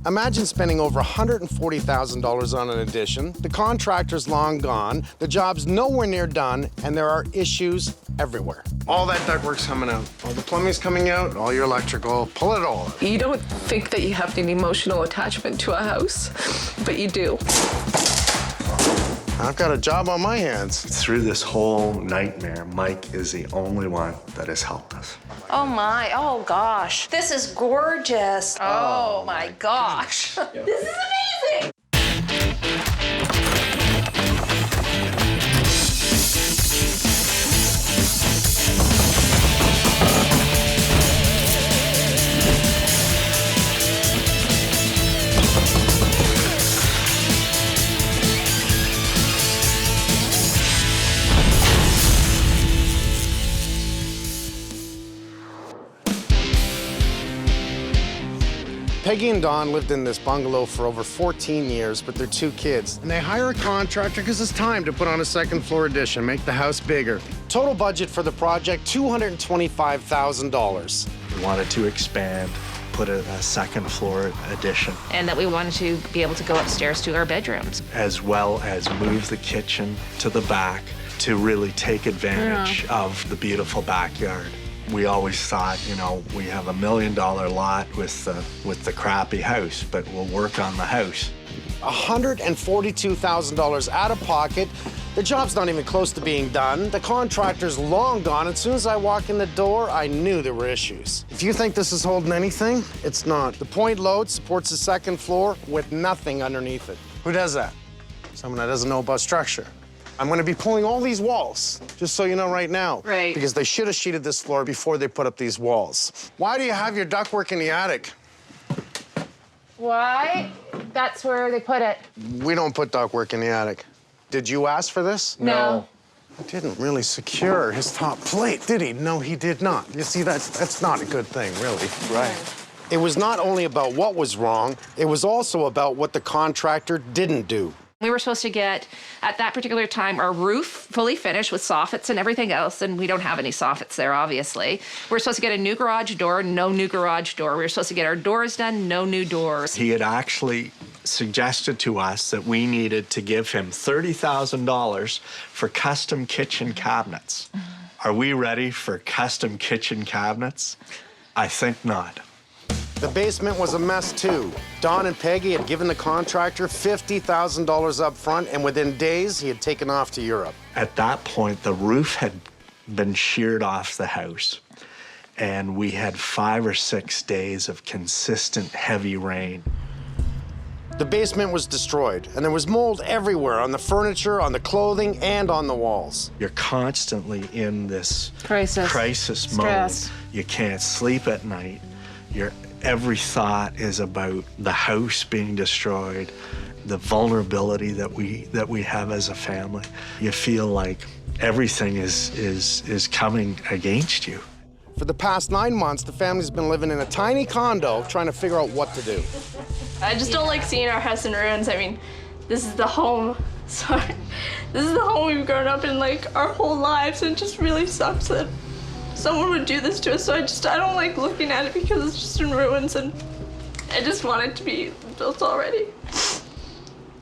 Imagine spending over $140,000 on an addition, the contractor's long gone, the job's nowhere near done, and there are issues everywhere. All that ductwork's coming out, all the plumbing's coming out, all your electrical, pull it all out. You don't think that you have an emotional attachment to a house, but you do. I've got a job on my hands. Through this whole nightmare, Mike is the only one that has helped us. Oh my, oh gosh. This is gorgeous. Oh my gosh. This is amazing. Peggy and Don lived in this bungalow for over 14 years with their 2 kids. And they hire a contractor because it's time to put on a second floor addition, make the house bigger. Total budget for the project, $225,000. We wanted to expand, put a second floor addition. And that we wanted to be able to go upstairs to our bedrooms. As well as move the kitchen to the back to really take advantage of the beautiful backyard. We always thought, you know, we have $1 million lot with the crappy house, but we'll work on the house. $142,000 out of pocket. The job's not even close to being done. The contractor's long gone. As soon as I walk in the door, I knew there were issues. If you think this is holding anything, it's not. The point load supports the second floor with nothing underneath it. Who does that? Someone that doesn't know about structure. I'm gonna be pulling all these walls, just so you know right now. Right. Because they should have sheeted this floor before they put up these walls. Why do you have your ductwork in the attic? Why? That's where they put it. We don't put ductwork in the attic. Did you ask for this? No. He didn't really secure his top plate, did he? No, he did not. You see, that's not a good thing, really. Right. It was not only about what was wrong, it was also about what the contractor didn't do. We were supposed to get, at that particular time, our roof fully finished with soffits and everything else, and we don't have any soffits there, obviously. We're supposed to get a new garage door, no new garage door. We were supposed to get our doors done, no new doors. He had actually suggested to us that we needed to give him $30,000 for custom kitchen cabinets. Are we ready for custom kitchen cabinets? I think not. The basement was a mess, too. Don and Peggy had given the contractor $50,000 up front, and within days, he had taken off to Europe. At that point, the roof had been sheared off the house, and we had 5 or 6 days of consistent heavy rain. The basement was destroyed, and there was mold everywhere, on the furniture, on the clothing, and on the walls. You're constantly in this Crisis mode. You can't sleep at night. Every thought is about the house being destroyed, the vulnerability that we have as a family. You feel like everything is coming against you. For the past 9 months, the family's been living in a tiny condo trying to figure out what to do. I just don't like seeing our house in ruins. I mean, this is the home. Sorry. This is the home we've grown up in, like, our whole lives, and it just really sucks that someone would do this to us. So I don't like looking at it because it's just in ruins, and I just want it to be built already.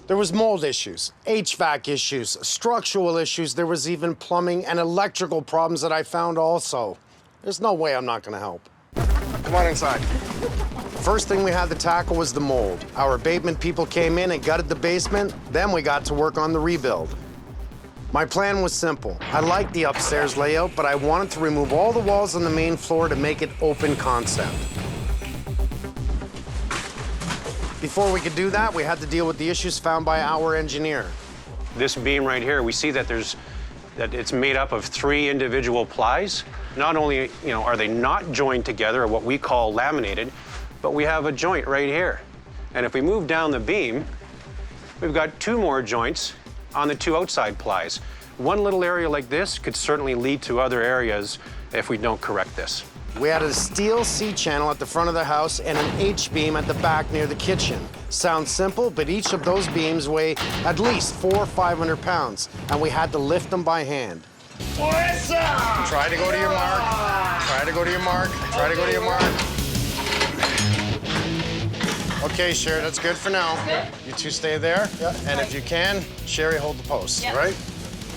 There was mold issues, HVAC issues, structural issues. There was even plumbing and electrical problems that I found also. There's no way I'm not gonna help. Come on inside. First thing we had to tackle was the mold. Our abatement people came in and gutted the basement. Then we got to work on the rebuild. My plan was simple. I liked the upstairs layout, but I wanted to remove all the walls on the main floor to make it open concept. Before we could do that, we had to deal with the issues found by our engineer. This beam right here, we see that it's made up of 3 individual plies. Not only, are they not joined together, or what we call laminated, but we have a joint right here. And if we move down the beam, we've got 2 more joints on the 2 outside plies. One little area like this could certainly lead to other areas if we don't correct this. We had a steel C-channel at the front of the house and an H-beam at the back near the kitchen. Sounds simple, but each of those beams weigh at least 400 or 500 pounds, and we had to lift them by hand. Try to go to your mark. Try to go to your mark. Try to go to your mark. Okay, Sherry, that's good for now. You two stay there. Yeah. And if you can, Sherry, hold the post, Yeah. all right?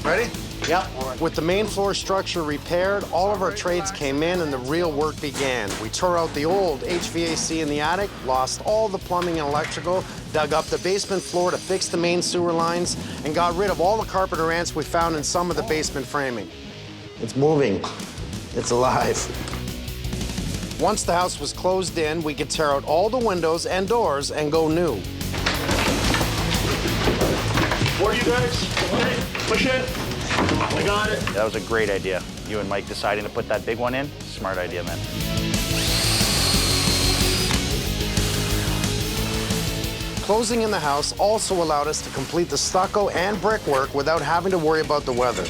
Ready? Yep. With the main floor structure repaired, all of our trades came in and the real work began. We tore out the old HVAC in the attic, lost all the plumbing and electrical, dug up the basement floor to fix the main sewer lines, and got rid of all the carpenter ants we found in some of the basement framing. It's moving. It's alive. Once the house was closed in, we could tear out all the windows and doors and go new. Where are you guys? Okay, push it. I got it. That was a great idea. You and Mike deciding to put that big one in, smart idea, man. Closing in the house also allowed us to complete the stucco and brickwork without having to worry about the weather.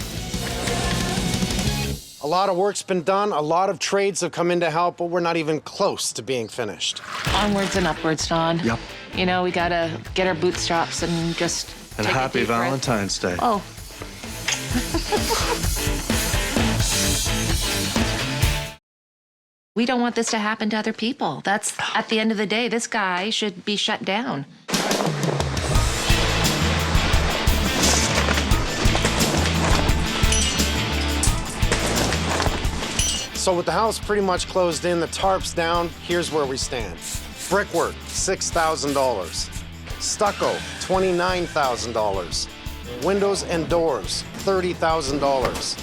A lot of work's been done, a lot of trades have come in to help, but we're not even close to being finished. Onwards and upwards, Don. Yep. You know, we gotta get our bootstraps and just And take a happy deep breath. Valentine's Day. Oh. We don't want this to happen to other people. That's, at the end of the day, this guy should be shut down. So with the house pretty much closed in, the tarps down, here's where we stand. Brickwork, $6,000. Stucco, $29,000. Windows and doors, $30,000.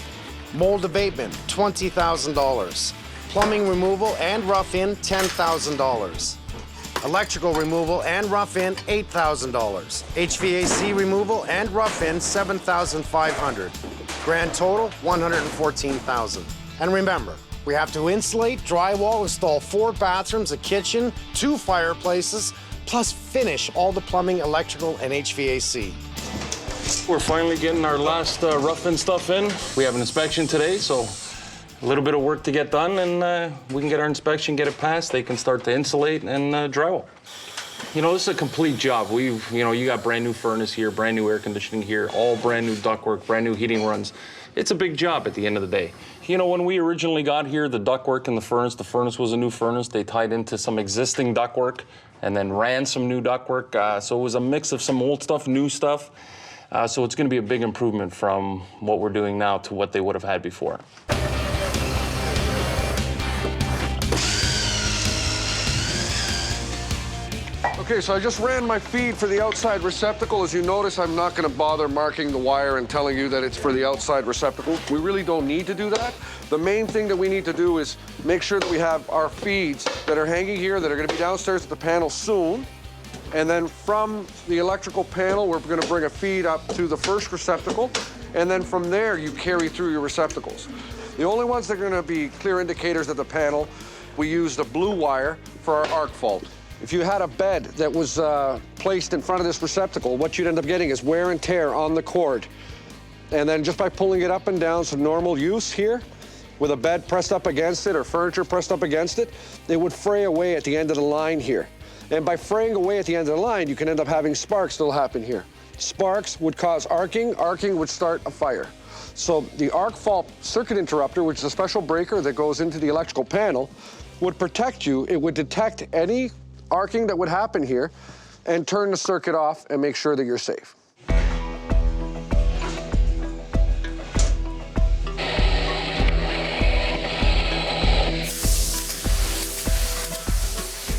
Mold abatement, $20,000. Plumbing removal and rough-in, $10,000. Electrical removal and rough-in, $8,000. HVAC removal and rough-in, $7,500. Grand total, $114,000. And remember, we have to insulate, drywall, install 4 bathrooms, a kitchen, 2 fireplaces, plus finish all the plumbing, electrical, and HVAC. We're finally getting our last rough-in stuff in. We have an inspection today, so a little bit of work to get done, and we can get our inspection, get it passed. They can start to insulate and drywall. You know, this is a complete job. You got brand new furnace here, brand new air conditioning here, all brand new ductwork, brand new heating runs. It's a big job at the end of the day. You know, when we originally got here, the ductwork in the furnace was a new furnace. They tied into some existing ductwork and then ran some new ductwork. So it was a mix of some old stuff, new stuff. So it's gonna be a big improvement from what we're doing now to what they would have had before. Okay, so I just ran my feed for the outside receptacle. As you notice, I'm not gonna bother marking the wire and telling you that it's for the outside receptacle. We really don't need to do that. The main thing that we need to do is make sure that we have our feeds that are hanging here that are gonna be downstairs at the panel soon. And then from the electrical panel, we're gonna bring a feed up to the first receptacle. And then from there, you carry through your receptacles. The only ones that are gonna be clear indicators of the panel, we used a blue wire for our arc fault. If you had a bed that was placed in front of this receptacle, what you'd end up getting is wear and tear on the cord. And then just by pulling it up and down, so normal use here, with a bed pressed up against it or furniture pressed up against it, it would fray away at the end of the line here. And by fraying away at the end of the line, you can end up having sparks that'll happen here. Sparks would cause arcing, arcing would start a fire. So the arc fault circuit interrupter, which is a special breaker that goes into the electrical panel, would protect you. It would detect any arcing that would happen here and turn the circuit off and make sure that you're safe.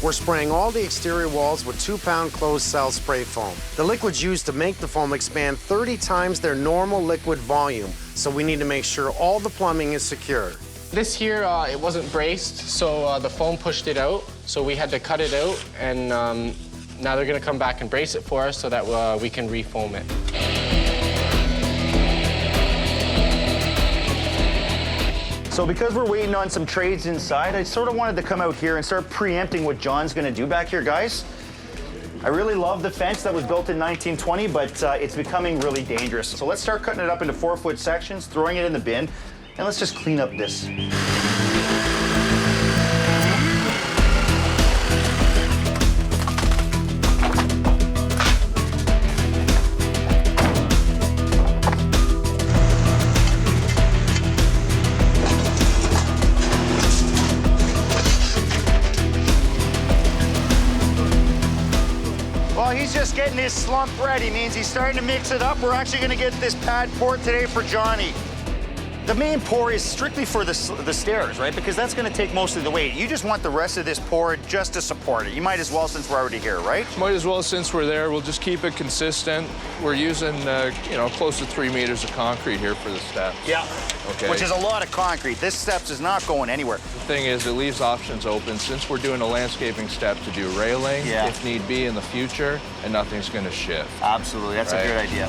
We're spraying all the exterior walls with 2-pound closed cell spray foam. The liquid's used to make the foam expand 30 times their normal liquid volume, so we need to make sure all the plumbing is secure. This here, it wasn't braced, so the foam pushed it out, so we had to cut it out, and now they're gonna come back and brace it for us so that we can refoam it. So because we're waiting on some trades inside, I sort of wanted to come out here and start preempting what John's gonna do back here, guys. I really love the fence that was built in 1920, but it's becoming really dangerous. So let's start cutting it up into 4-foot sections, throwing it in the bin, and let's just clean up this. While he's just getting his slump ready, means he's starting to mix it up. We're actually gonna get this pad poured today for Johnny. The main pour is strictly for the stairs, right? Because that's gonna take most of the weight. You just want the rest of this poured just to support it. You might as well since we're already here, right? Might as well since we're there. We'll just keep it consistent. We're using, you know, close to 3 meters of concrete here for the steps. Yeah. Okay. Which is a lot of concrete. This steps is not going anywhere. The thing is, it leaves options open. Since we're doing a landscaping step to do railing, if need be in the future, and nothing's gonna shift. Absolutely, that's a good idea.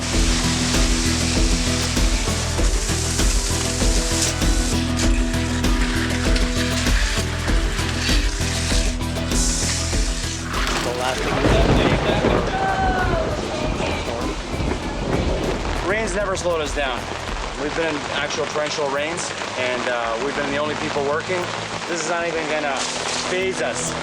Rain's never slowed us down. We've been in actual torrential rains, and we've been the only people working. This is not even gonna faze us.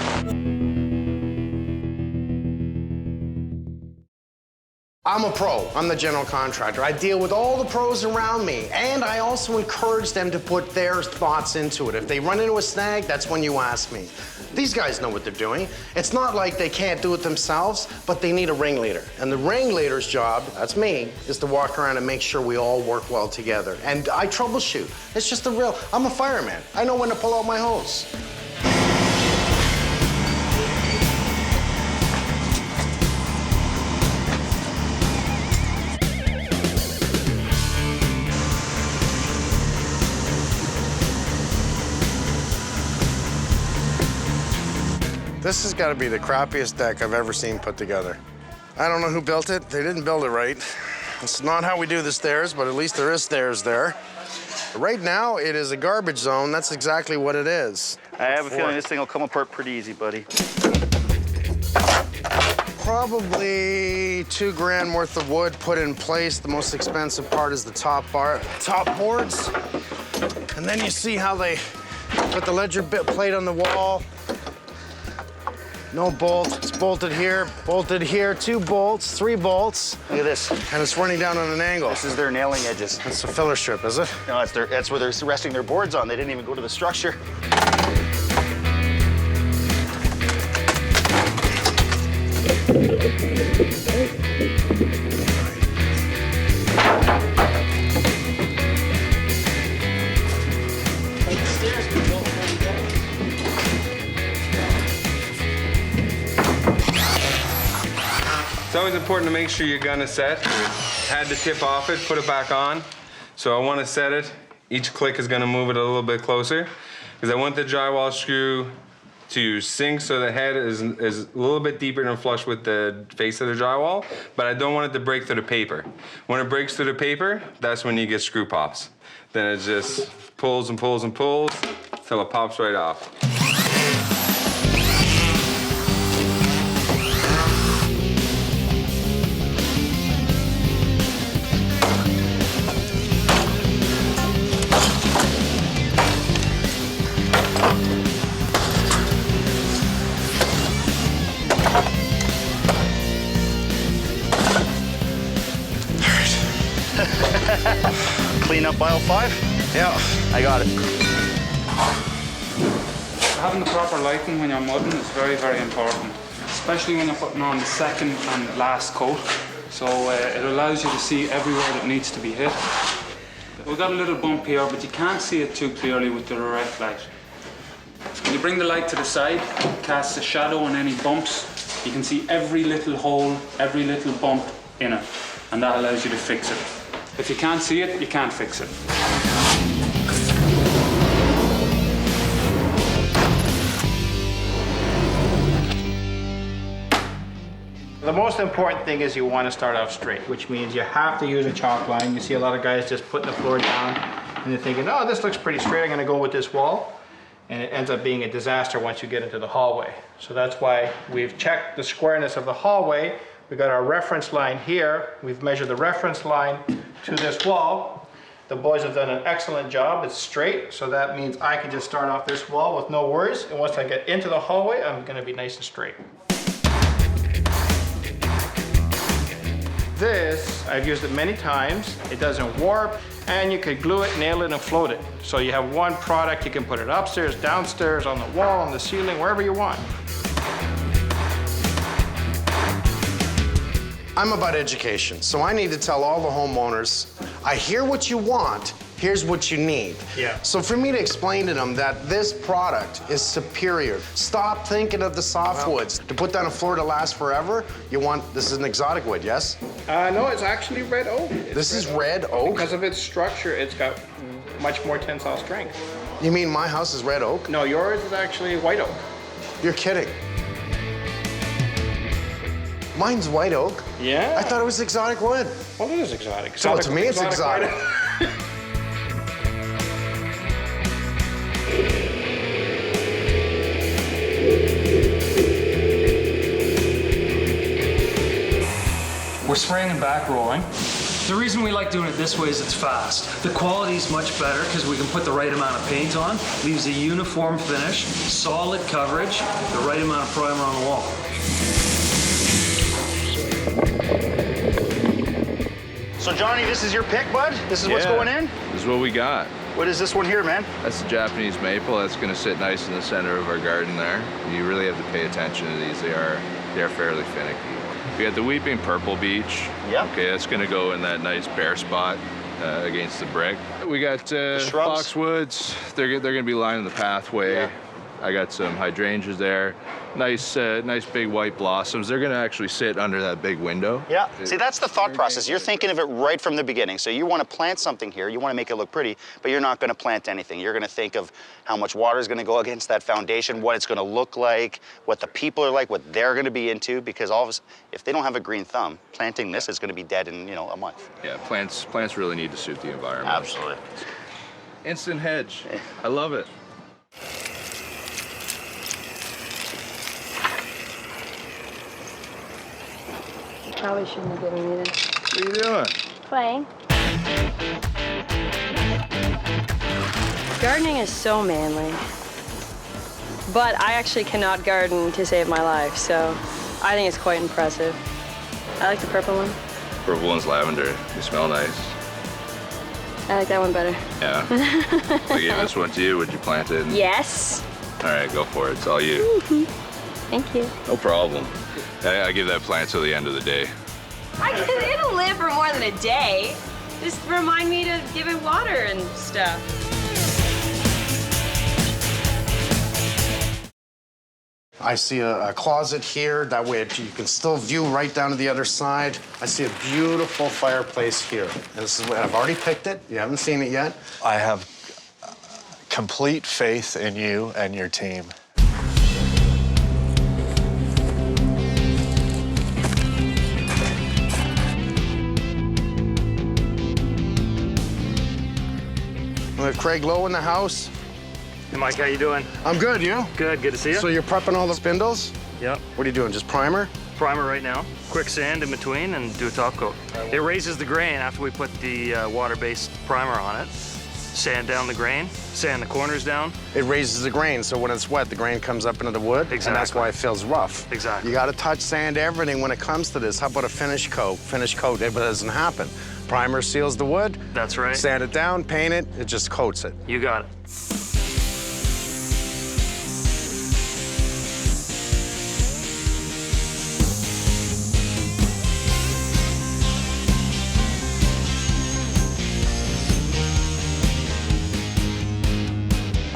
I'm a pro. I'm the general contractor. I deal with all the pros around me, and I also encourage them to put their thoughts into it. If they run into a snag, that's when you ask me. These guys know what they're doing. It's not like they can't do it themselves, but they need a ringleader. And the ringleader's job, that's me, is to walk around and make sure we all work well together. And I troubleshoot. It's just I'm a fireman. I know when to pull out my hose. This has got to be the crappiest deck I've ever seen put together. I don't know who built it. They didn't build it right. It's not how we do the stairs, but at least there is stairs there. Right now, it is a garbage zone. That's exactly what it is. I have a feeling this thing will come apart pretty easy, buddy. Probably $2 grand worth of wood put in place. The most expensive part is the top boards. And then you see how they put the ledger bit plate on the wall. No bolt, it's bolted here, 2 bolts, 3 bolts. Look at this. And it's running down on an angle. This is their nailing edges. That's the filler strip, is it? No, that's where they're resting their boards on. They didn't even go to the structure. It's always important to make sure your gun is set. Had to tip off it, put it back on. So I want to set it. Each click is going to move it a little bit closer because I want the drywall screw to sink so the head is a little bit deeper and flush with the face of the drywall, but I don't want it to break through the paper. When it breaks through the paper, that's when you get screw pops. Then it just pulls and pulls and pulls till it pops right off. Clean up aisle 5? Yeah. I got it. Having the proper lighting when you're mudding is very, very important, especially when you're putting on the second and last coat. So it allows you to see everywhere that needs to be hit. We've got a little bump here, but you can't see it too clearly with the direct light. When you bring the light to the side, it casts a shadow on any bumps. You can see every little hole, every little bump in it, and that allows you to fix it. If you can't see it, you can't fix it. The most important thing is you want to start off straight, which means you have to use a chalk line. You see a lot of guys just putting the floor down and they're thinking, oh, this looks pretty straight, I'm going to go with this wall. And it ends up being a disaster once you get into the hallway. So that's why we've checked the squareness of the hallway. We got our reference line here. We've measured the reference line to this wall. The boys have done an excellent job. It's straight, so that means I can just start off this wall with no worries. And once I get into the hallway, I'm gonna be nice and straight. This, I've used it many times. It doesn't warp, and you could glue it, nail it, and float it. So you have one product, you can put it upstairs, downstairs, on the wall, on the ceiling, wherever you want. I'm about education, so I need to tell all the homeowners, I hear what you want, here's what you need. Yeah. So for me to explain to them that this product is superior, stop thinking of the softwoods. To put down a floor to last forever, this is an exotic wood, yes? No, it's actually red oak. This is red oak? Because of its structure, it's got much more tensile strength. You mean my house is red oak? No, yours is actually white oak. You're kidding. Mine's white oak. Yeah. I thought it was exotic wood. Well, it is exotic. So to me, it's exotic. We're spraying and back rolling. The reason we like doing it this way is it's fast. The quality is much better because we can put the right amount of paint on, leaves a uniform finish, solid coverage, the right amount of primer on the wall. So Johnny, this is your pick, bud? This is what's going in? This is what we got. What is this one here, man? That's the Japanese maple. That's going to sit nice in the center of our garden there. You really have to pay attention to these. They are fairly finicky. We got the weeping purple beech. Yeah. Okay, that's going to go in that nice bare spot against the brick. We got boxwoods. They're going to be lining the pathway. Yeah. I got some hydrangeas there. Nice big white blossoms. They're going to actually sit under that big window. Yeah. See, that's the thought process. You're thinking of it right from the beginning. So you want to plant something here. You want to make it look pretty, but you're not going to plant anything. You're going to think of how much water is going to go against that foundation, what it's going to look like, what the people are like, what they're going to be into. Because all of us, if they don't have a green thumb, planting this is going to be dead in a month. Yeah, plants really need to suit the environment. Absolutely. Instant hedge. I love it. Probably shouldn't have given me this. What are you doing? Playing. Gardening is so manly. But I actually cannot garden to save my life, so I think it's quite impressive. I like the purple one. Purple one's lavender. They smell nice. I like that one better. Yeah. I gave this one to you. Would you plant it? Yes. All right, go for it. It's all you. Thank you. No problem. I give that plant till the end of the day. It'll live for more than a day. Just remind me to give it water and stuff. I see a closet here. That way you can still view right down to the other side. I see a beautiful fireplace here. And this is what I've already picked it. You haven't seen it yet. I have complete faith in you and your team. We have Craig Lowe in the house. Hey, Mike, how you doing? I'm good, you? Good to see you. So you're prepping all the spindles? Yep. What are you doing, just primer? Primer right now. Quick sand in between and do a top coat. It raises the grain after we put the water-based primer on it. Sand down the grain, sand the corners down. It raises the grain, so when it's wet, the grain comes up into the wood, Exactly. and that's why it feels rough. Exactly. You gotta touch sand everything when it comes to this. How about a finish coat? Finish coat, it doesn't happen. Primer seals the wood. That's right. Sand it down, paint it, it just coats it. You got it.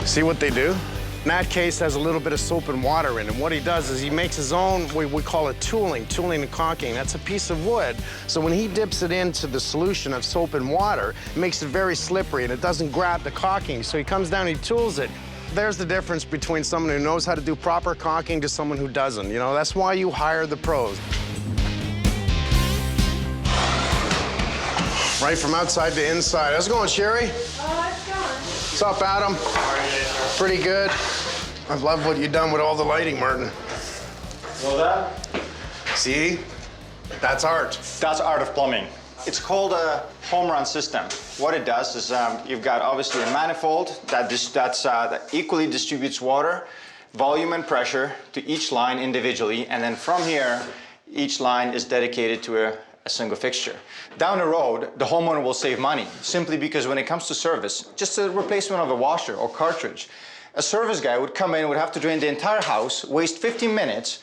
See what they do? In that case, has a little bit of soap and water in it. And what he does is he makes his own, we call it tooling and caulking. That's a piece of wood. So when he dips it into the solution of soap and water, it makes it very slippery and it doesn't grab the caulking. So he comes down and he tools it. There's the difference between someone who knows how to do proper caulking to someone who doesn't. You know, that's why you hire the pros. Right from outside to inside. How's it going, Sherry? Oh, it's going. What's up, Adam? Pretty good. I love what you've done with all the lighting, Martin. Well, that? See? That's art. That's art of plumbing. It's called a home run system. What it does is you've got obviously a manifold that equally distributes water, volume and pressure to each line individually, and then from here, each line is dedicated to a single fixture. Down the road, the homeowner will save money simply because when it comes to service, just a replacement of a washer or cartridge, a service guy would come in, would have to drain the entire house, waste 15 minutes,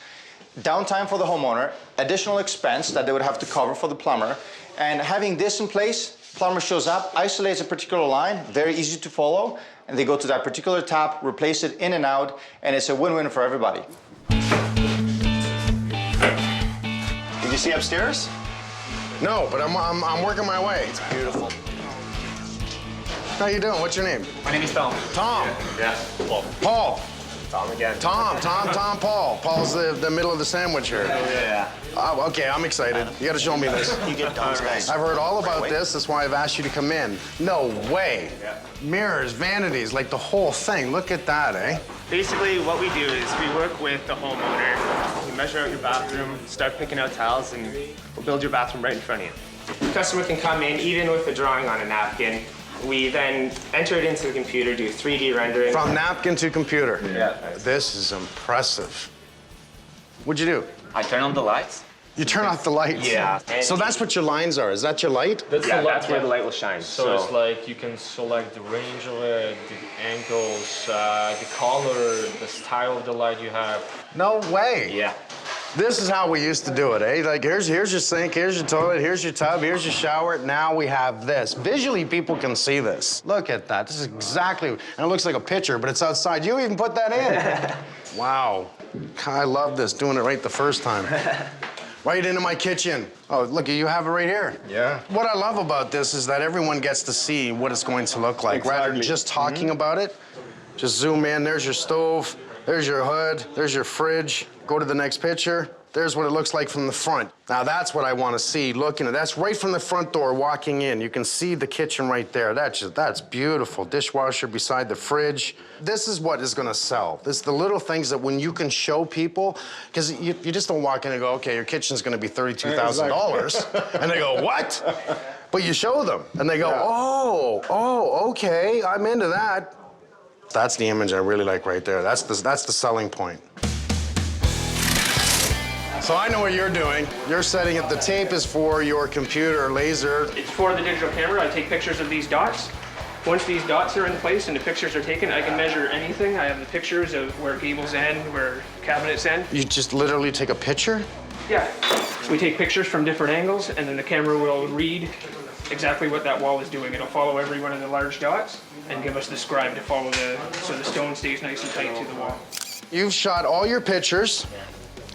downtime for the homeowner, additional expense that they would have to cover for the plumber, and having this in place, plumber shows up, isolates a particular line, very easy to follow, and they go to that particular tap, replace it in and out, and it's a win-win for everybody. Did you see upstairs? No, but I'm working my way. It's beautiful. How you doing? What's your name? My name is Tom. Tom. Yeah. Paul. Paul. Tom again. Tom, Paul. Paul's the middle of the sandwich here. Yeah. Oh, okay, I'm excited. You gotta show me this. You get Tom's guys. I've heard all about this. That's why I've asked you to come in. No way. Yeah. Mirrors, vanities, like the whole thing. Look at that, eh? Basically, what we do is we work with the homeowner. We measure out your bathroom, start picking out tiles, and we'll build your bathroom right in front of you. The customer can come in even with a drawing on a napkin. We then enter it into the computer, do 3D rendering. From napkin to computer. Yeah. This is impressive. What'd you do? I turn on the lights. You turn off the lights? Yeah. So that's what your lines are. Is that your light? That's where the light will shine. So it's like you can select the range of it, the angles, the color, the style of the light you have. No way. Yeah. This is how we used to do it, eh? Like, here's your sink, here's your toilet, here's your tub, here's your shower. Now we have this. Visually, people can see this. Look at that. This is exactly, and it looks like a picture, but it's outside. You even put that in. Wow. I love this, doing it right the first time. Right into my kitchen. Oh, look, you have it right here. Yeah. What I love about this is that everyone gets to see what it's going to look like, rather than just talking about it. Just zoom in, there's your stove, there's your hood, there's your fridge. Go to the next picture. There's what it looks like from the front. Now that's what I want to see, looking at. That's right from the front door, walking in. You can see the kitchen right there. That's beautiful. Dishwasher beside the fridge. This is what is gonna sell. This is the little things that when you can show people, because you just don't walk in and go, okay, your kitchen's gonna be $32,000. And they go, what? But you show them, and they go, oh, okay, I'm into that. That's the image I really like right there. That's the selling point. So I know what you're doing. You're setting it. The tape is for your computer laser. It's for the digital camera. I take pictures of these dots. Once these dots are in place and the pictures are taken, I can measure anything. I have the pictures of where gables end, where cabinets end. You just literally take a picture? Yeah. We take pictures from different angles, and then the camera will read exactly what that wall is doing. It'll follow every one of the large dots and give us the scribe to follow so the stone stays nice and tight to the wall. You've shot all your pictures,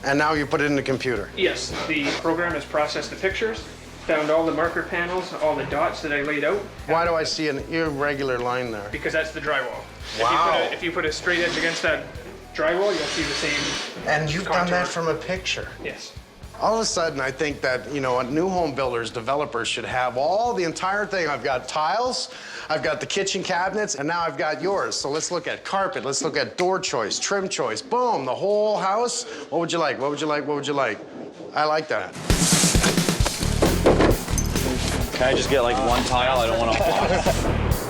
and now you put it in the computer. Yes, the program has processed the pictures, found all the marker panels, all the dots that I laid out. Why do I see an irregular line there? Because that's the drywall. Wow. If you put a straight edge against that drywall, you'll see the same And you've contour. done that from a picture? Yes. All of a sudden, I think that, new home builders, developers should have the entire thing. I've got tiles, I've got the kitchen cabinets, and now I've got yours. So let's look at carpet, let's look at door choice, trim choice, boom, the whole house. What would you like? What would you like? What would you like? I like that. Can I just get like one tile? I don't want to.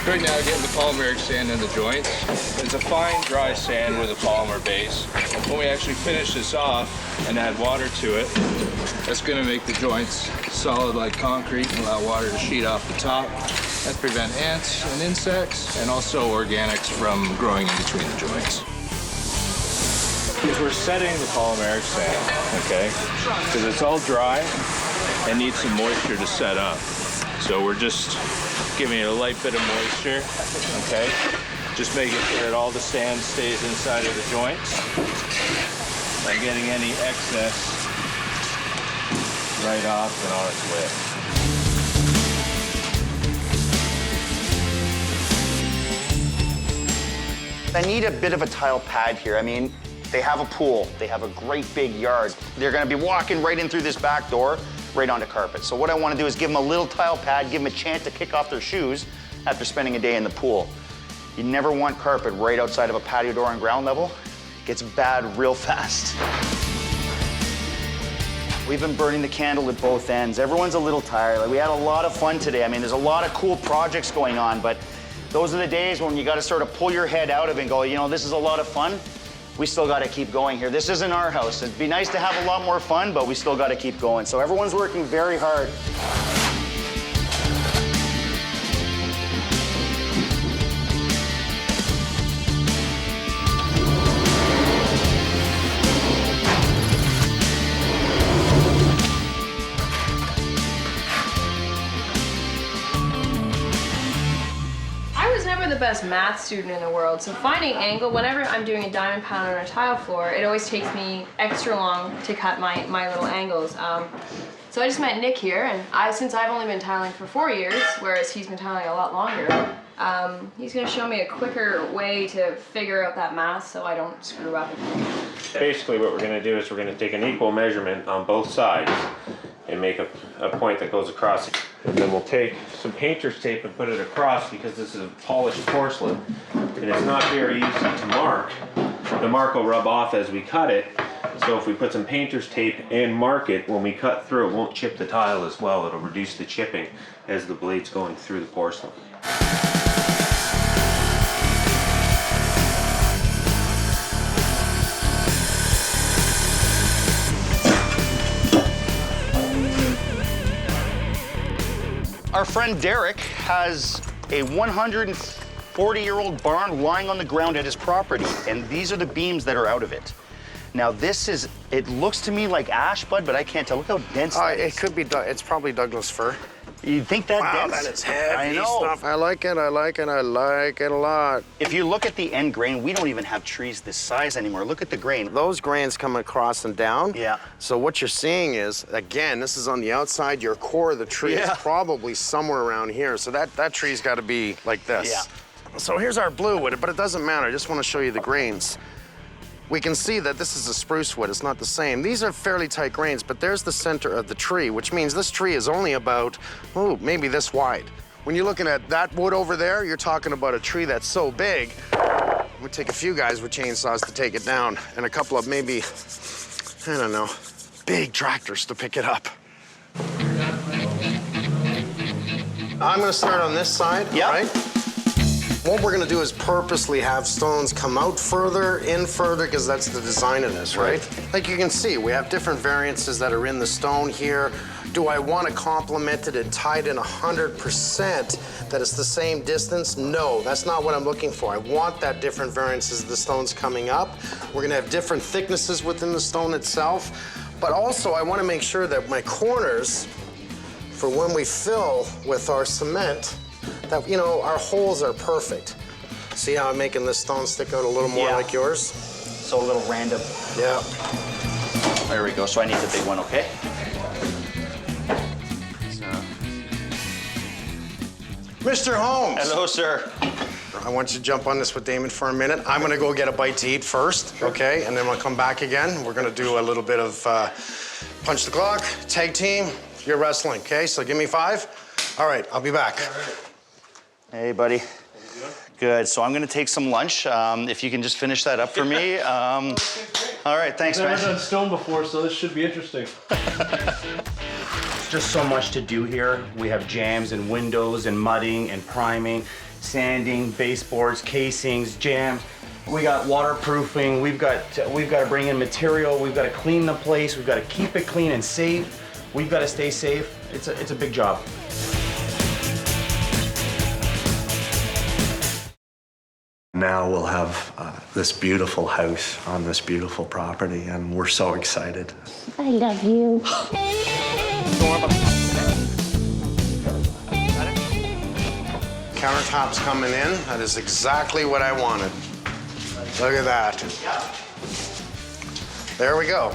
Right now, getting the polymeric sand in the joints. It's a fine, dry sand with a polymer base. When we actually finish this off and add water to it, that's going to make the joints solid like concrete and allow water to sheet off the top. That prevents ants and insects, and also organics from growing in between the joints. Because we're setting the polymeric sand, okay? Because it's all dry and needs some moisture to set up. So we're just giving it a light bit of moisture, okay? Just making sure that all the sand stays inside of the joints. Not getting any excess right off and on its way. I need a bit of a tile pad here. I mean, they have a pool, they have a great big yard. They're gonna be walking right in through this back door, right onto carpet. So what I wanna do is give them a little tile pad, give them a chance to kick off their shoes after spending a day in the pool. You never want carpet right outside of a patio door on ground level. It gets bad real fast. We've been burning the candle at both ends. Everyone's a little tired. Like, we had a lot of fun today. I mean, there's a lot of cool projects going on, but those are the days when you gotta sort of pull your head out of it and go, this is a lot of fun, we still got to keep going here. This isn't our house. It'd be nice to have a lot more fun, but we still got to keep going. So everyone's working very hard. The best math student in the world, so finding angle, whenever I'm doing a diamond pound on a tile floor, it always takes me extra long to cut my little angles. So I just met Nick here, and since I've only been tiling for 4 years, whereas he's been tiling a lot longer, he's going to show me a quicker way to figure out that math so I don't screw up. Basically what we're going to do is we're going to take an equal measurement on both sides and make a point that goes across it. And then we'll take some painter's tape and put it across, because this is a polished porcelain and it's not very easy to mark. The mark will rub off as we cut it, so if we put some painter's tape and mark it, when we cut through, it won't chip the tile as well. It'll reduce the chipping as the blade's going through the porcelain. Our friend Derek has a 140-year-old barn lying on the ground at his property, and these are the beams that are out of it. Now this is, it looks to me like ash, bud, but I can't tell. Look how dense that is. It could be, it's probably Douglas fir. You think that dense? Wow, that is heavy I know. stuff. I like it, I like it, I like it a lot. If you look at the end grain, we don't even have trees this size anymore. Look at the grain. Those grains come across and down. Yeah. So what you're seeing is, again, this is on the outside, your core of the tree is probably somewhere around here. So that tree's got to be like this. Yeah. So here's our blue wood, but it doesn't matter. I just want to show you the grains. We can see that this is a spruce wood. It's not the same. These are fairly tight grains, but there's the center of the tree, which means this tree is only about, maybe this wide. When you're looking at that wood over there, you're talking about a tree that's so big, it would take a few guys with chainsaws to take it down, and a couple of maybe, I don't know, big tractors to pick it up. I'm gonna start on this side, right? What we're gonna do is purposely have stones come out further, in further, because that's the design of this, right? Like you can see, we have different variances that are in the stone here. Do I want to complement it and tie it in 100% that it's the same distance? No, that's not what I'm looking for. I want that different variances of the stones coming up. We're gonna have different thicknesses within the stone itself, but also I want to make sure that my corners, for when we fill with our cement, that, our holes are perfect. See how I'm making this stone stick out a little more like yours? So a little random. Yeah. There we go. So I need the big one, okay? Mr. Holmes. Hello, sir. I want you to jump on this with Damon for a minute. I'm gonna go get a bite to eat first, okay? And then we'll come back again. We're gonna do a little bit of punch the clock, tag team, you're wrestling, okay? So give me 5. All right, I'll be back. Hey, buddy. Good. So I'm gonna take some lunch. If you can just finish that up for me. All right, thanks, man. I've never done stone before, so this should be interesting. Just so much to do here. We have jams and windows and mudding and priming, sanding, baseboards, casings, jams. We got waterproofing. We've got to bring in material. We've got to clean the place. We've got to keep it clean and safe. We've got to stay safe. It's a big job. Now we'll have this beautiful house on this beautiful property, and we're so excited. I love you. Countertops coming in. That is exactly what I wanted. Look at that. There we go.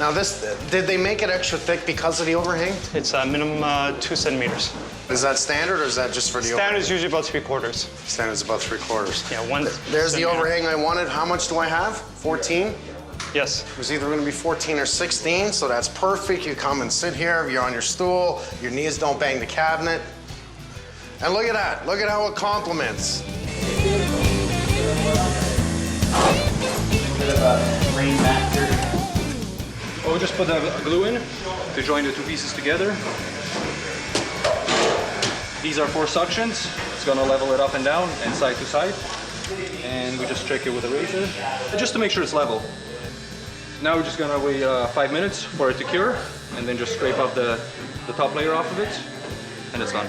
Now did they make it extra thick because of the overhang? It's a minimum 2 centimeters. Is that standard or is that just for the overhang? Standard is usually about 3/4. Standard's about 3/4. Yeah, 1 There's the overhang I wanted. How much do I have? 14? Yes. It was either gonna be 14 or 16, so that's perfect. You come and sit here, you're on your stool, your knees don't bang the cabinet. And look at that, look at how it complements. Bit of a rain mat here. We'll just put a glue in to join the 2 pieces together. These are 4 suctions. It's gonna level it up and down and side to side. and we just check it with a razor, just to make sure it's level. Now we're just gonna wait 5 minutes for it to cure, and then just scrape up the top layer off of it, and it's done.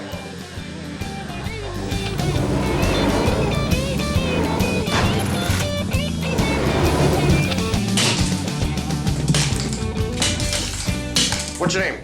What's your name?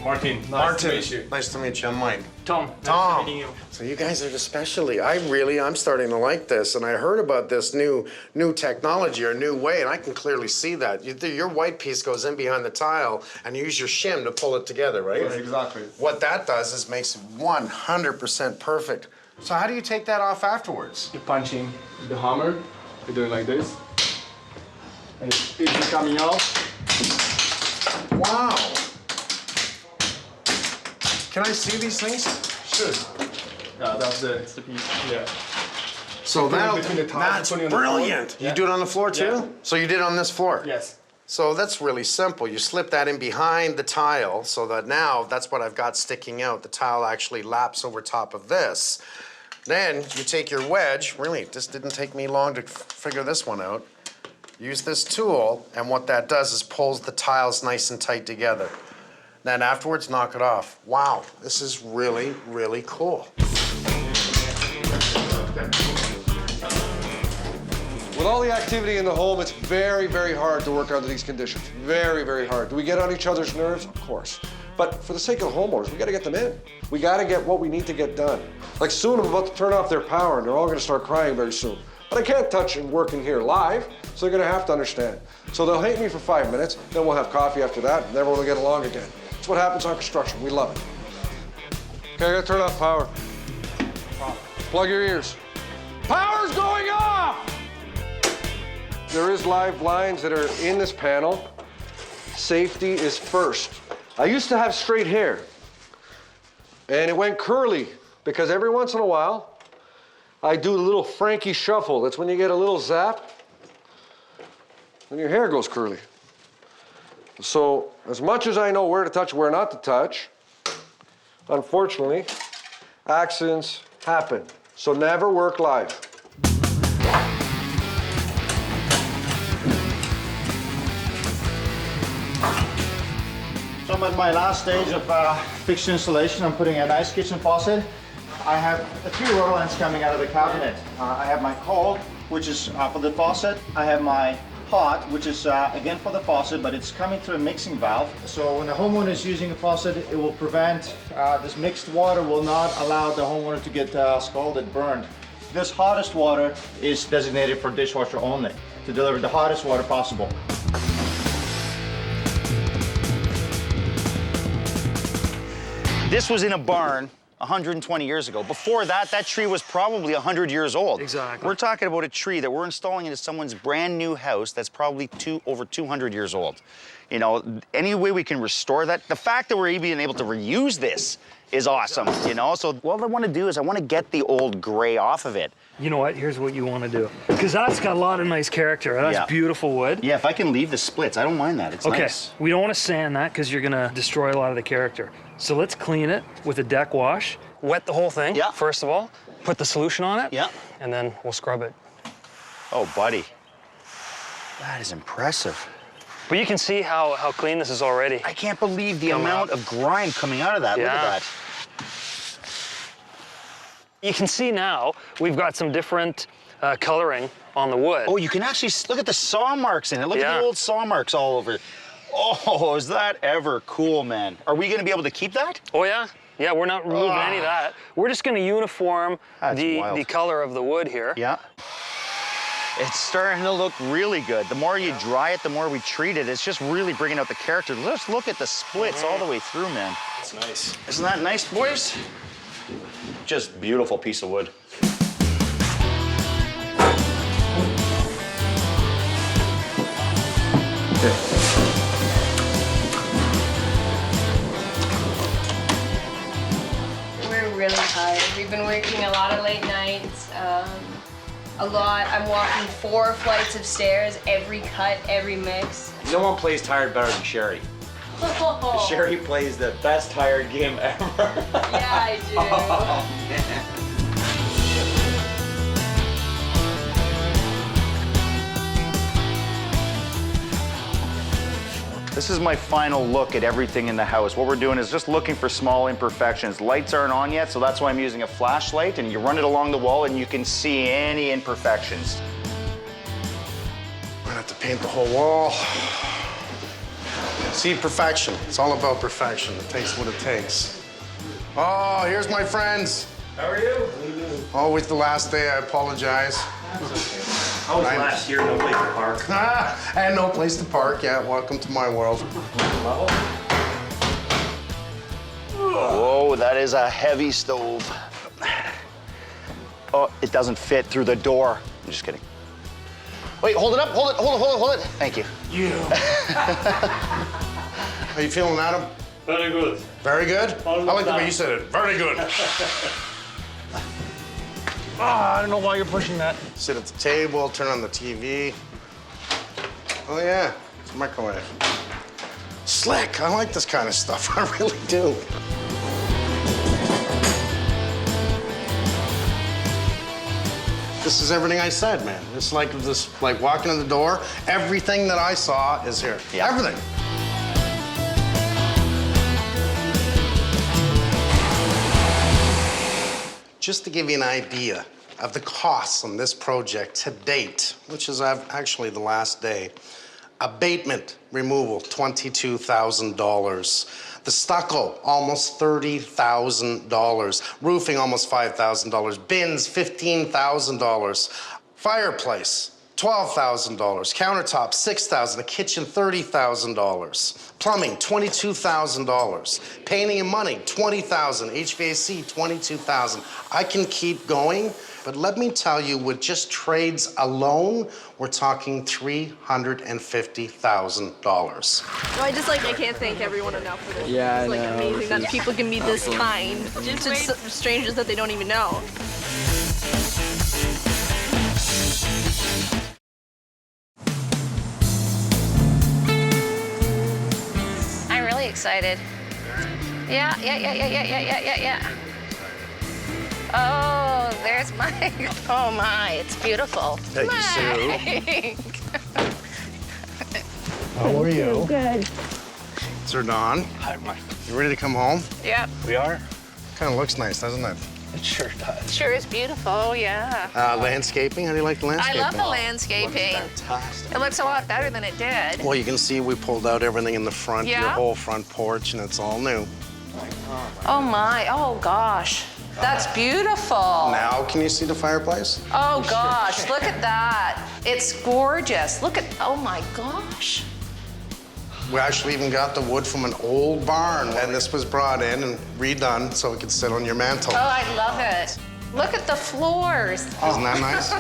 Martin. Martin. Nice to meet you. I'm Mike. Tom. Tom. Nice to meeting you. So you guys are the specialty. I'm starting to like this, and I heard about this new technology or new way, and I can clearly see that. Your white piece goes in behind the tile, and you use your shim to pull it together, right? Yes, exactly. What that does is makes it 100% perfect. So how do you take that off afterwards? You're punching the hammer. You're doing like this, and it's coming out. Wow. Can I see these things? Sure. Yeah, that's the piece. Yeah. So that's brilliant. Yeah. You do it on the floor too? Yeah. So you did it on this floor? Yes. So that's really simple. You slip that in behind the tile so that now that's what I've got sticking out. The tile actually laps over top of this. Then you take your wedge. Really, this didn't take me long to figure this one out. Use this tool, and what that does is pulls the tiles nice and tight together. Then afterwards, knock it off. Wow, this is really, really cool. With all the activity in the home, it's very, very hard to work under these conditions. Very, very hard. Do we get on each other's nerves? Of course. But for the sake of the homeowners, we gotta get them in. We gotta get what we need to get done. Like soon I'm about to turn off their power and they're all gonna start crying very soon. But I can't touch and work in here live, so they're gonna have to understand. So they'll hate me for 5 minutes, then we'll have coffee after that, and everyone will get along again. That's what happens on construction. We love it. Okay, I gotta turn off power. Plug your ears. Power's going off! There is live blinds that are in this panel. Safety is first. I used to have straight hair, and it went curly because every once in a while, I do a little Frankie shuffle. That's when you get a little zap, and your hair goes curly. So, as much as I know where to touch, where not to touch, unfortunately, accidents happen. So never work live. So I'm at my last stage of fixture installation. I'm putting a nice kitchen faucet. I have 3 rubber lines coming out of the cabinet. I have my cold, which is for the faucet. I have my hot, which is again for the faucet, but it's coming through a mixing valve. So when the homeowner is using the faucet, it will prevent, this mixed water will not allow the homeowner to get scalded, burned. This hottest water is designated for dishwasher only, to deliver the hottest water possible. This was in a barn 120 years ago. Before that, that tree was probably 100 years old. Exactly. We're talking about a tree that we're installing into someone's brand new house that's probably over 200 years old. You know, any way we can restore that, the fact that we're even able to reuse this is awesome, you know? So what I want to do is I want to get the old gray off of it. You know what? Here's what you want to do. Because that's got a lot of nice character. That's beautiful wood. Yeah, if I can leave the splits, I don't mind that. It's okay. Nice. We don't want to sand that because you're going to destroy a lot of the character. So let's clean it with a deck wash. Wet the whole thing, first of all. Put the solution on it. And then we'll scrub it. Oh, buddy. That is impressive. But you can see how clean this is already. I can't believe the amount of grime coming out of that. Look at that. You can see now we've got some different coloring on the wood. Oh, you can actually look at the saw marks in it. Look at the old saw marks all over. Oh, is that ever cool, man? Are we going to be able to keep that? Oh, yeah. Yeah, we're not removing any of that. We're just going to uniform the color of the wood here. Yeah. It's starting to look really good. The more you dry it, the more we treat it. It's just really bringing out the character. Let's look at the splits all the way through, man. That's nice. Isn't that nice, boys? Just beautiful piece of wood. We're really tired. We've been working a lot of late nights, a lot. I'm walking 4 flights of stairs, every cut, every mix. No one plays tired better than Sherry. Sherry plays the best tired game ever. Yeah, I do. Oh, man. This is my final look at everything in the house. What we're doing is just looking for small imperfections. Lights aren't on yet, so that's why I'm using a flashlight, and you run it along the wall and you can see any imperfections. We're gonna have to paint the whole wall. See, perfection. It's all about perfection. It takes what it takes. Oh, here's my friends. How are you? Always the last day, I apologize. How was last year? No place to park. And no place to park, yeah. Welcome to my world. Whoa, that is a heavy stove. Oh, it doesn't fit through the door. I'm just kidding. Wait, hold it up, hold it. Thank you. How you feeling, Adam? Very good. Very good? I like the way you said it. Very good. I don't know why you're pushing that. Sit at the table, turn on the TV. Oh yeah, it's a microwave. Slick, I like this kind of stuff, I really do. This is everything I said, man. It's like walking in the door, everything that I saw is here. Yeah. Everything. Just to give you an idea of the costs on this project to date, which is actually the last day, abatement removal, $22,000. The stucco, almost $30,000. Roofing, almost $5,000. Bins, $15,000. Fireplace, $12,000. Countertops, $6,000. A kitchen, $30,000. Plumbing, $22,000. Painting and money, $20,000. HVAC, $22,000. I can keep going, but let me tell you, with just trades alone, we're talking $350,000. No, I can't thank everyone enough for this. Yeah, It's amazing that people can be this kind to strangers that they don't even know. I'm really excited. Yeah. Oh, there's Mike. Oh my, it's beautiful. Peggy Sue. Mike. How are you? Good. Sir Don. Hi, Mike. You ready to come home? Yep. We are? Kind of looks nice, doesn't it? It sure does. Sure is beautiful, yeah. Landscaping, how do you like the landscaping? I love the landscaping. Fantastic. It looks a lot better than it did. Well, you can see we pulled out everything in the front, your Yeah? whole front porch, and it's all new. Oh my, oh gosh. That's beautiful. Now, can you see the fireplace? Oh gosh, look at that. It's gorgeous. Look at, oh my gosh. We actually even got the wood from an old barn, and this was brought in and redone so it could sit on your mantle. Oh, I love it. Look at the floors. Isn't that nice?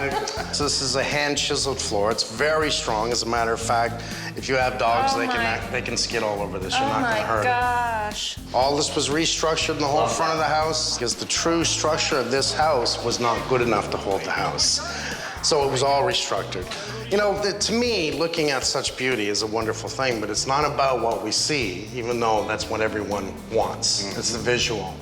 So this is a hand-chiseled floor. It's very strong. As a matter of fact, if you have dogs, they can skid all over this. You're not gonna hurt Oh my gosh. them. All this was restructured in the whole front of the house because the true structure of this house was not good enough to hold the house. So it was all restructured. You know, to me, looking at such beauty is a wonderful thing, but it's not about what we see, even though that's what everyone wants. It's the visual.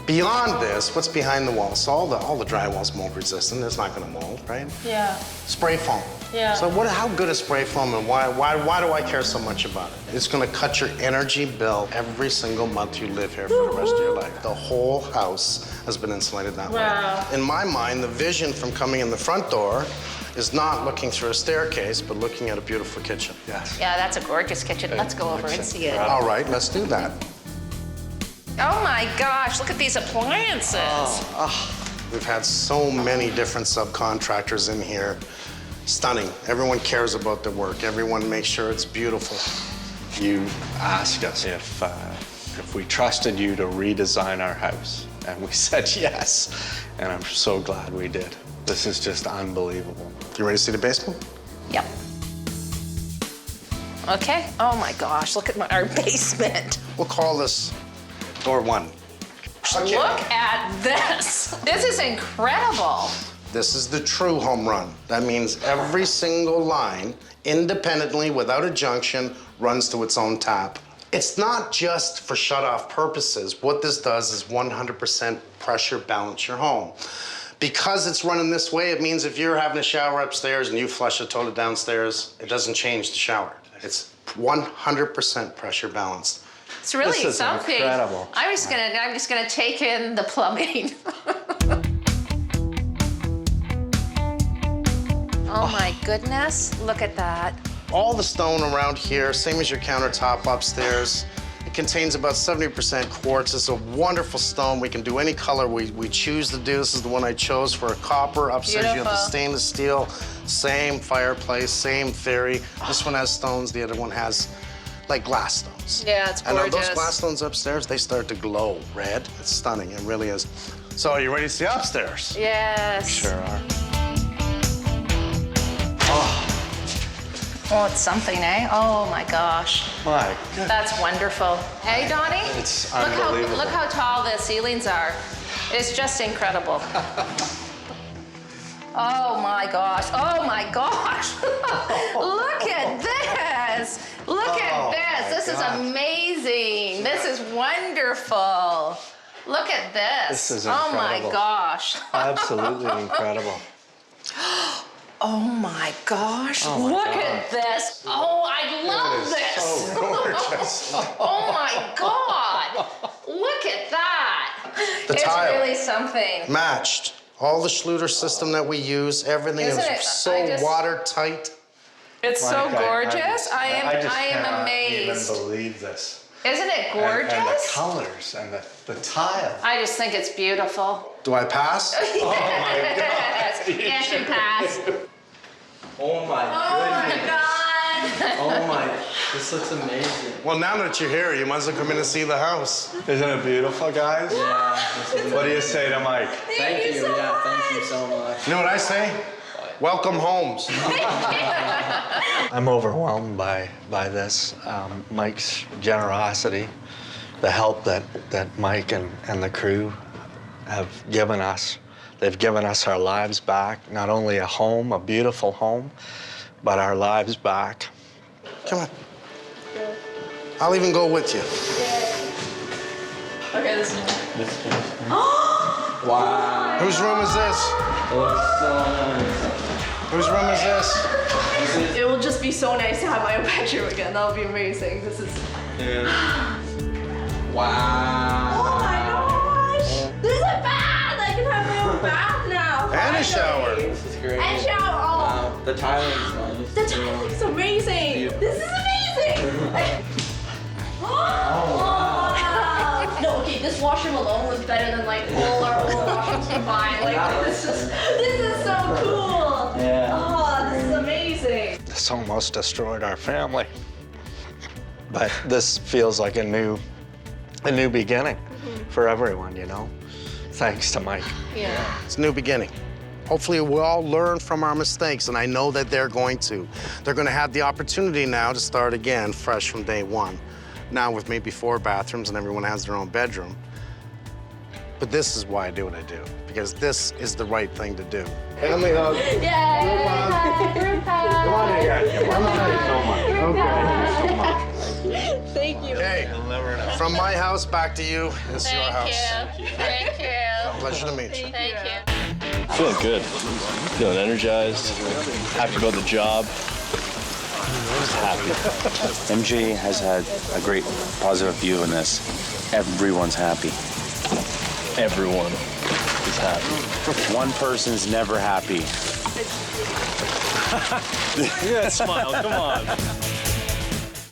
Beyond this, what's behind the wall? So all the drywall's mold resistant. It's not gonna mold, right? Yeah. Spray foam. Yeah. So how good is spray foam, and why do I care so much about it? It's gonna cut your energy bill every single month you live here for the rest of your life. The whole house has been insulated that way. In my mind, the vision from coming in the front door is not looking through a staircase, but looking at a beautiful kitchen. Yes. Yeah, that's a gorgeous kitchen. Let's go over and see it. All right, let's do that. Oh my gosh, look at these appliances. We've had so many different subcontractors in here. Stunning. Everyone cares about their work. Everyone makes sure it's beautiful. You asked us if we trusted you to redesign our house, and we said yes, and I'm so glad we did. This is just unbelievable. You ready to see the basement? Yep. Okay. Oh my gosh, look at our basement. We'll call this door 1. Look at this. This is incredible. This is the true home run. That means every single line, independently, without a junction, runs to its own tap. It's not just for shut-off purposes. What this does is 100% pressure balance your home. Because it's running this way, it means if you're having a shower upstairs and you flush a toilet downstairs, it doesn't change the shower. It's 100% pressure balanced. It's really This is something. incredible. I'm just gonna take in the plumbing. Oh my goodness, look at that. All the stone around here, same as your countertop upstairs. It contains about 70% quartz. It's a wonderful stone. We can do any color we choose to do. This is the one I chose for a copper. Upstairs you have the Beautiful. stainless steel. Same fireplace, same theory. This one has stones, the other one has like glass stones. Yeah, it's And gorgeous. those glass stones upstairs, they start to glow red. It's stunning, it really is. So are you ready to see upstairs? Yes. Sure are. Oh, it's something, eh? Oh my gosh. My goodness. That's wonderful. Hey, Donnie? It's Look unbelievable. look how tall the ceilings are. It's just incredible. Oh my gosh. Oh my gosh. Look at this. Look at this. This is amazing. This is wonderful. Look at this. This is Oh my incredible. gosh. Absolutely incredible. Oh my gosh. Oh my Look God. at this. Oh, I love this. So gorgeous. Oh my God. Look at that. The it's tile. really something. Matched. All the Schluter system that we use, everything Isn't is it? so I just- watertight. It's so gorgeous. I am just amazed. can't even believe this. Isn't it gorgeous? And the colors and the tile. I just think it's beautiful. Do I pass? Oh my Yes, yes, you pass. Oh my goodness. God. Oh my, this looks amazing. Well, now that you're here, you might as well come in and see the house. Isn't it beautiful, guys? Yeah. What do you say to Mike? Thank you so much. thank you so much. You know what I say? Welcome, Holmes. I'm overwhelmed by this. Mike's generosity, the help that Mike and the crew have given us. They've given us our lives back, not only a home, a beautiful home, but our lives back. Come on. I'll even go with you. Okay, this is. Wow. Whose room is this? Whose room is this? It will just be so nice to have my own bedroom again. That would be amazing. This is. Wow. Oh my gosh! This is a bath! I can have my own bath now! And a shower. This is great. And shower! Oh! The tiling's nice. The tiling's amazing! This is amazing! Oh, no, okay, this washroom alone was better than like all our old washrooms combined. Like this is so cool! Yeah. Oh, this is amazing! This almost destroyed our family. But this feels like a new beginning for everyone, you know? Thanks to Mike. Yeah. It's a new beginning. Hopefully we'll all learn from our mistakes, and I know that they're going to. They're going to have the opportunity now to start again fresh from day one. Now with maybe 4 bathrooms and everyone has their own bedroom. But this is why I do what I do, because this is the right thing to do. Family hug. Yay! Group hug! Come on in, guys. Come on in. So much. Okay. So much. Thank you. Hey, from my house back to you, it's your house. Thank you. Pleasure to meet you. Thank you. Feeling good. Feeling energized. Happy about the job. Just happy. MJ has had a great positive view in this. Everyone's happy. Everyone is happy. One person's never happy. Yeah, smile, come on.